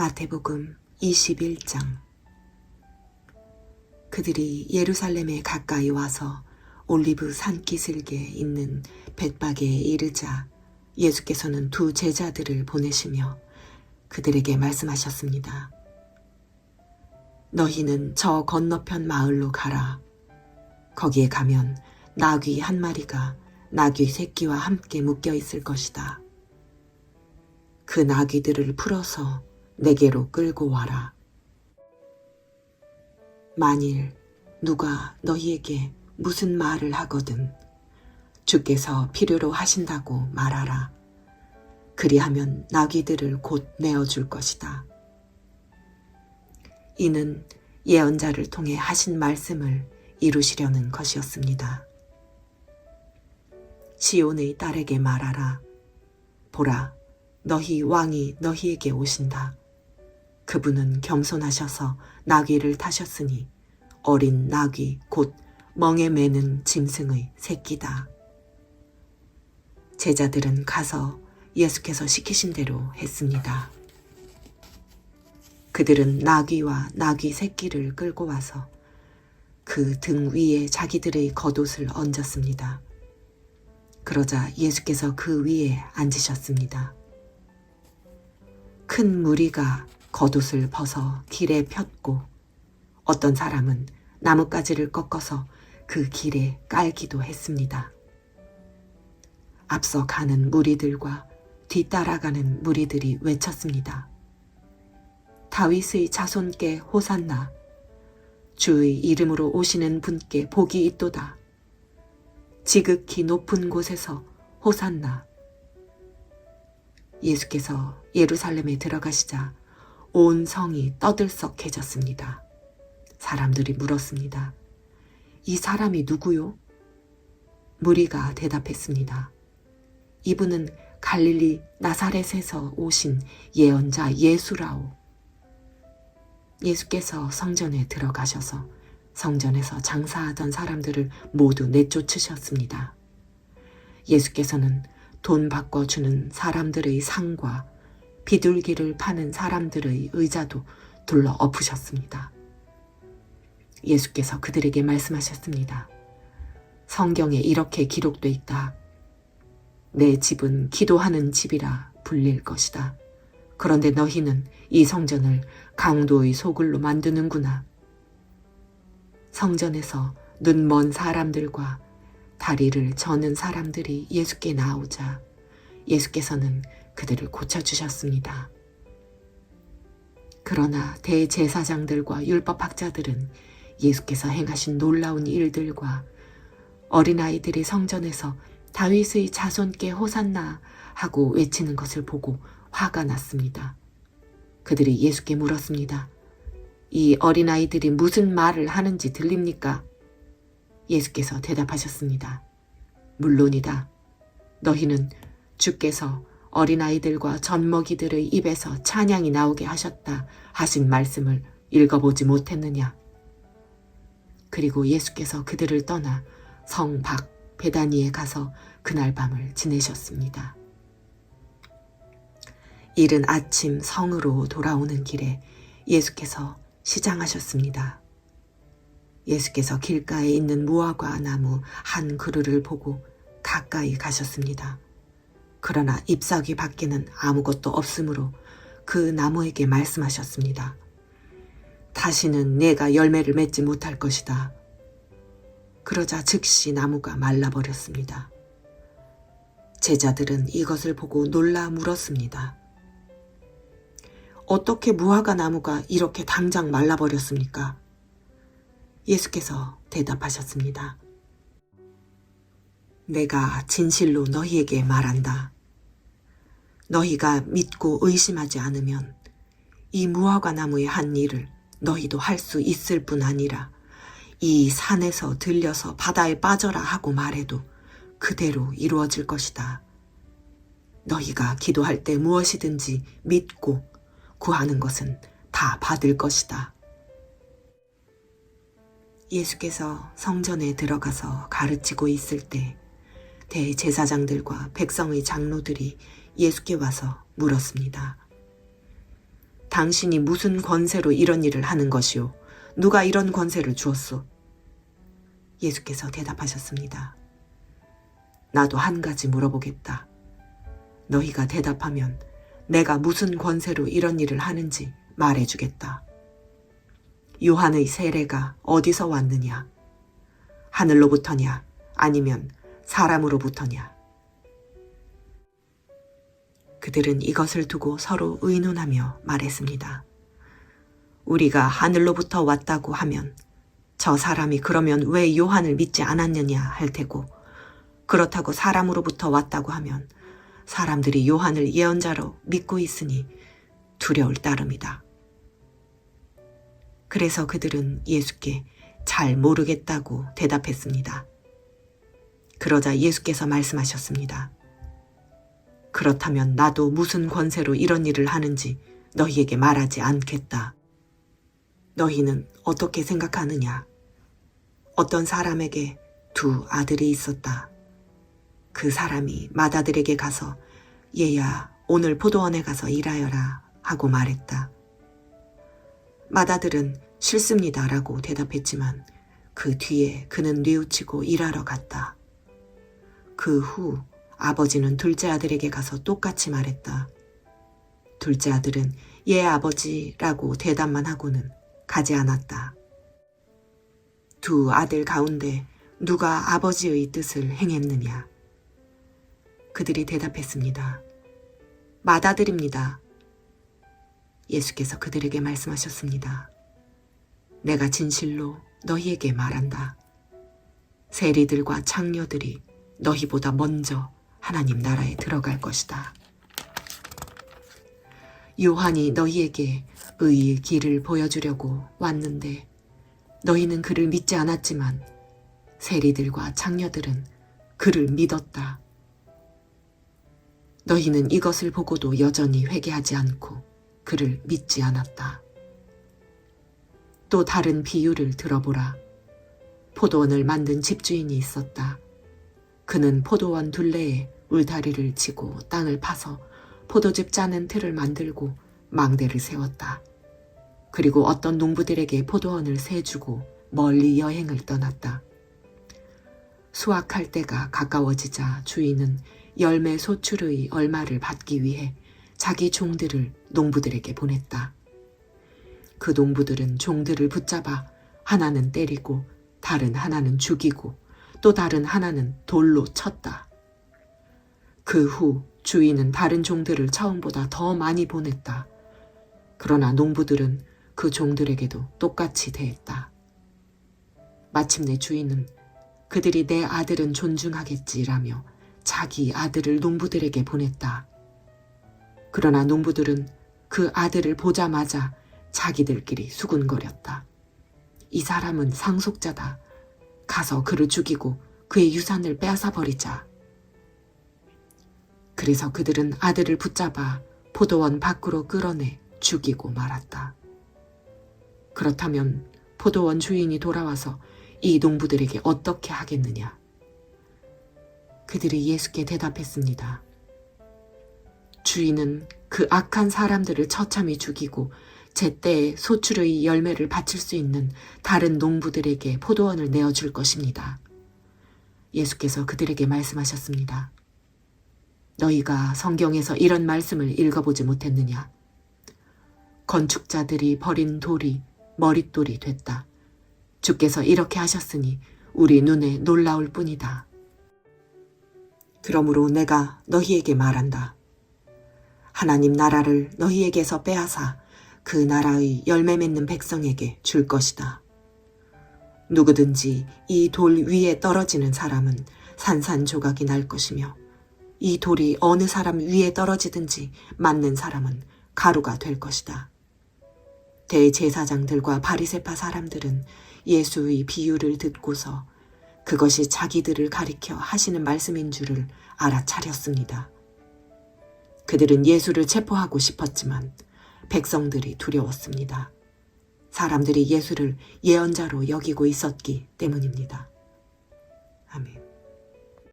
마태복음 21장. 그들이 예루살렘에 가까이 와서 올리브 산기슭에 있는 벳박에 이르자 예수께서는 두 제자들을 보내시며 그들에게 말씀하셨습니다. 너희는 저 건너편 마을로 가라. 거기에 가면 나귀 한 마리가 나귀 새끼와 함께 묶여 있을 것이다. 그 나귀들을 풀어서 내게로 끌고 와라. 만일 누가 너희에게 무슨 말을 하거든 주께서 필요로 하신다고 말하라. 그리하면 나귀들을 곧 내어줄 것이다. 이는 예언자를 통해 하신 말씀을 이루시려는 것이었습니다. 시온의 딸에게 말하라. 보라, 너희 왕이 너희에게 오신다. 그분은 겸손하셔서 나귀를 타셨으니 어린 나귀 곧 멍에 매는 짐승의 새끼다. 제자들은 가서 예수께서 시키신 대로 했습니다. 그들은 나귀와 나귀 새끼를 끌고 와서 그 등 위에 자기들의 겉옷을 얹었습니다. 그러자 예수께서 그 위에 앉으셨습니다. 큰 무리가 겉옷을 벗어 길에 폈고 어떤 사람은 나뭇가지를 꺾어서 그 길에 깔기도 했습니다. 앞서 가는 무리들과 뒤따라가는 무리들이 외쳤습니다. 다윗의 자손께 호산나, 주의 이름으로 오시는 분께 복이 있도다. 지극히 높은 곳에서 호산나. 예수께서 예루살렘에 들어가시자 온 성이 떠들썩해졌습니다. 사람들이 물었습니다. 이 사람이 누구요? 무리가 대답했습니다. 이분은 갈릴리 나사렛에서 오신 예언자 예수라오. 예수께서 성전에 들어가셔서 성전에서 장사하던 사람들을 모두 내쫓으셨습니다. 예수께서는 돈 바꿔주는 사람들의 상과 비둘기를 파는 사람들의 의자도 둘러 엎으셨습니다. 예수께서 그들에게 말씀하셨습니다. 성경에 이렇게 기록돼 있다. 내 집은 기도하는 집이라 불릴 것이다. 그런데 너희는 이 성전을 강도의 소굴로 만드는구나. 성전에서 눈먼 사람들과 다리를 저는 사람들이 예수께 나오자 예수께서는 그들을 고쳐주셨습니다. 그러나 대제사장들과 율법학자들은 예수께서 행하신 놀라운 일들과 어린아이들이 성전에서 다윗의 자손께 호산나 하고 외치는 것을 보고 화가 났습니다. 그들이 예수께 물었습니다. 이 어린아이들이 무슨 말을 하는지 들립니까? 예수께서 대답하셨습니다. 물론이다. 너희는 주께서 어린아이들과 젖먹이들의 입에서 찬양이 나오게 하셨다 하신 말씀을 읽어보지 못했느냐? 그리고 예수께서 그들을 떠나 성 밖 베다니에 가서 그날 밤을 지내셨습니다. 이른 아침 성으로 돌아오는 길에 예수께서 시장하셨습니다. 예수께서 길가에 있는 무화과 나무 한 그루를 보고 가까이 가셨습니다. 그러나 잎사귀 밖에는 아무것도 없으므로 그 나무에게 말씀하셨습니다. 다시는 내가 열매를 맺지 못할 것이다. 그러자 즉시 나무가 말라버렸습니다. 제자들은 이것을 보고 놀라 물었습니다. 어떻게 무화과 나무가 이렇게 당장 말라버렸습니까? 예수께서 대답하셨습니다. 내가 진실로 너희에게 말한다. 너희가 믿고 의심하지 않으면 이 무화과 나무의 한 일을 너희도 할 수 있을 뿐 아니라 이 산에서 들려서 바다에 빠져라 하고 말해도 그대로 이루어질 것이다. 너희가 기도할 때 무엇이든지 믿고 구하는 것은 다 받을 것이다. 예수께서 성전에 들어가서 가르치고 있을 때 대제사장들과 백성의 장로들이 예수께 와서 물었습니다. 당신이 무슨 권세로 이런 일을 하는 것이오? 누가 이런 권세를 주었소? 예수께서 대답하셨습니다. 나도 한 가지 물어보겠다. 너희가 대답하면 내가 무슨 권세로 이런 일을 하는지 말해주겠다. 요한의 세례가 어디서 왔느냐? 하늘로부터냐? 아니면 사람으로부터냐? 그들은 이것을 두고 서로 의논하며 말했습니다. 우리가 하늘로부터 왔다고 하면 저 사람이 그러면 왜 요한을 믿지 않았느냐 할 테고, 그렇다고 사람으로부터 왔다고 하면 사람들이 요한을 예언자로 믿고 있으니 두려울 따름이다. 그래서 그들은 예수께 잘 모르겠다고 대답했습니다. 그러자 예수께서 말씀하셨습니다. 그렇다면 나도 무슨 권세로 이런 일을 하는지 너희에게 말하지 않겠다. 너희는 어떻게 생각하느냐? 어떤 사람에게 두 아들이 있었다. 그 사람이 맏아들에게 가서 얘야 오늘 포도원에 가서 일하여라 하고 말했다. 맏아들은 싫습니다 라고 대답했지만 그 뒤에 그는 뉘우치고 일하러 갔다. 그 후 아버지는 둘째 아들에게 가서 똑같이 말했다. 둘째 아들은 예 아버지라고 대답만 하고는 가지 않았다. 두 아들 가운데 누가 아버지의 뜻을 행했느냐? 그들이 대답했습니다. 맏아들입니다. 예수께서 그들에게 말씀하셨습니다. 내가 진실로 너희에게 말한다. 세리들과 창녀들이 너희보다 먼저 하나님 나라에 들어갈 것이다. 요한이 너희에게 의의 길을 보여주려고 왔는데 너희는 그를 믿지 않았지만 세리들과 창녀들은 그를 믿었다. 너희는 이것을 보고도 여전히 회개하지 않고 그를 믿지 않았다. 또 다른 비유를 들어보라. 포도원을 만든 집주인이 있었다. 그는 포도원 둘레에 울타리를 치고 땅을 파서 포도즙 짜는 틀을 만들고 망대를 세웠다. 그리고 어떤 농부들에게 포도원을 세주고 멀리 여행을 떠났다. 수확할 때가 가까워지자 주인은 열매 소출의 얼마를 받기 위해 자기 종들을 농부들에게 보냈다. 그 농부들은 종들을 붙잡아 하나는 때리고 다른 하나는 죽이고 또 다른 하나는 돌로 쳤다. 그 후 주인은 다른 종들을 처음보다 더 많이 보냈다. 그러나 농부들은 그 종들에게도 똑같이 대했다. 마침내 주인은 그들이 내 아들은 존중하겠지라며 자기 아들을 농부들에게 보냈다. 그러나 농부들은 그 아들을 보자마자 자기들끼리 수군거렸다. 이 사람은 상속자다. 가서 그를 죽이고 그의 유산을 빼앗아버리자. 그래서 그들은 아들을 붙잡아 포도원 밖으로 끌어내 죽이고 말았다. 그렇다면 포도원 주인이 돌아와서 이 농부들에게 어떻게 하겠느냐? 그들이 예수께 대답했습니다. 주인은 그 악한 사람들을 처참히 죽이고 제때에 소출의 열매를 바칠 수 있는 다른 농부들에게 포도원을 내어줄 것입니다. 예수께서 그들에게 말씀하셨습니다. 너희가 성경에서 이런 말씀을 읽어보지 못했느냐? 건축자들이 버린 돌이 머릿돌이 됐다. 주께서 이렇게 하셨으니 우리 눈에 놀라울 뿐이다. 그러므로 내가 너희에게 말한다. 하나님 나라를 너희에게서 빼앗아 그 나라의 열매 맺는 백성에게 줄 것이다. 누구든지 이 돌 위에 떨어지는 사람은 산산조각이 날 것이며 이 돌이 어느 사람 위에 떨어지든지 맞는 사람은 가루가 될 것이다. 대제사장들과 바리새파 사람들은 예수의 비유를 듣고서 그것이 자기들을 가리켜 하시는 말씀인 줄을 알아차렸습니다. 그들은 예수를 체포하고 싶었지만 백성들이 두려웠습니다. 사람들이 예수를 예언자로 여기고 있었기 때문입니다. 아멘.